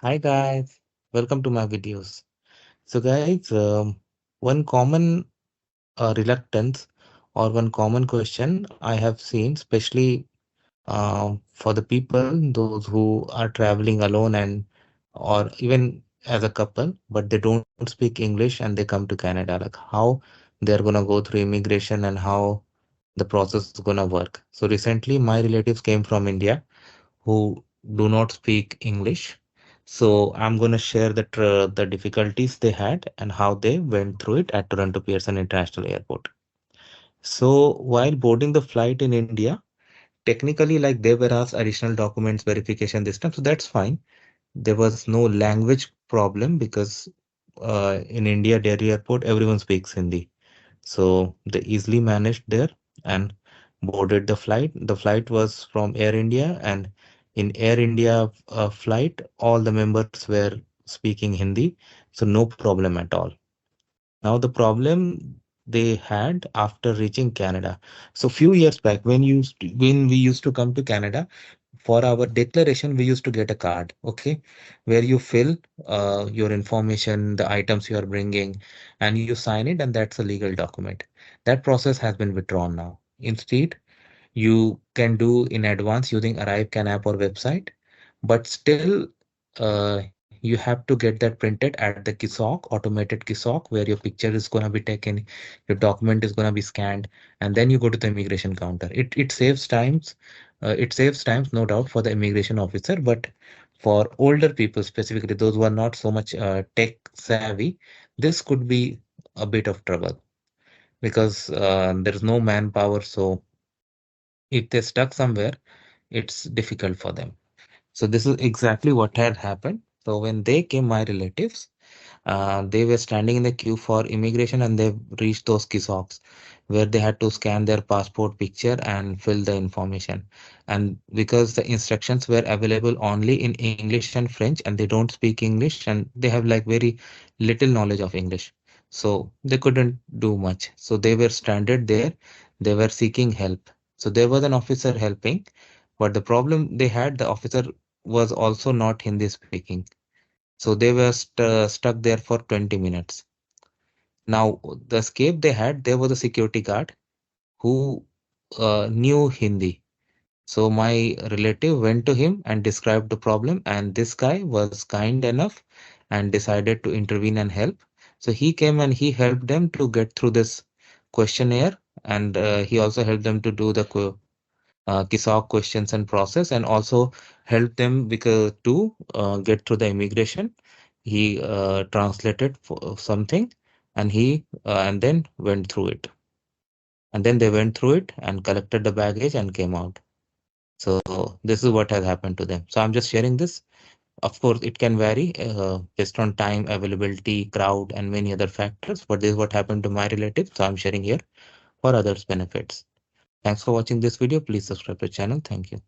Hi guys, welcome to my videos. So guys, one common reluctance or one common question I have seen, especially for the people, those who are traveling alone and or even as a couple, but they don't speak English and they come to Canada, like how they're gonna go through immigration and how the process is gonna work. So recently, my relatives came from India who do not speak English. So I'm going to share the difficulties they had and how they went through it at Toronto Pearson International Airport. So while boarding the flight in India, technically like they were asked additional documents verification this time, so that's fine. There was no language problem because in India Delhi airport everyone speaks Hindi. So they easily managed there and boarded the flight. The flight was from Air India, and in Air India flight, all the members were speaking Hindi, so no problem at all. Now the problem they had after reaching Canada. So few years back, when we used to come to Canada for our declaration, we used to get a card, okay, where you fill your information, the items you are bringing, and you sign it, and that's a legal document. That process has been withdrawn now. Instead, you can do in advance using ArriveCan app or website, but still you have to get that printed at the kiosk, automated kiosk, where your picture is going to be taken, your document is going to be scanned, and then you go to the immigration counter. It saves times. It saves times, no doubt, for the immigration officer, but for older people, specifically those who are not so much tech savvy, this could be a bit of trouble because there is no manpower. So if they're stuck somewhere, it's difficult for them. So this is exactly what had happened. So when they came, my relatives, they were standing in the queue for immigration and they reached those kiosks where they had to scan their passport picture and fill the information. And because the instructions were available only in English and French and they don't speak English and they have like very little knowledge of English. So they couldn't do much. So they were stranded there. They were seeking help. So there was an officer helping, but the problem they had, the officer was also not Hindi speaking. So they were stuck there for 20 minutes. Now, the escape they had, there was a security guard who knew Hindi. So my relative went to him and described the problem, and this guy was kind enough and decided to intervene and help. So he came and he helped them to get through this questionnaire, and he also helped them to do the KISSOC questions and process, and also help them because to get through the immigration. He translated for something, and he and then went through it, and then they went through it and collected the baggage and came out. So this is what has happened to them. So I'm just sharing this. Of course, it can vary based on time, availability, crowd, and many other factors. But this is what happened to my relatives. So I'm sharing here for others' benefits. Thanks for watching this video. Please subscribe to the channel. Thank you.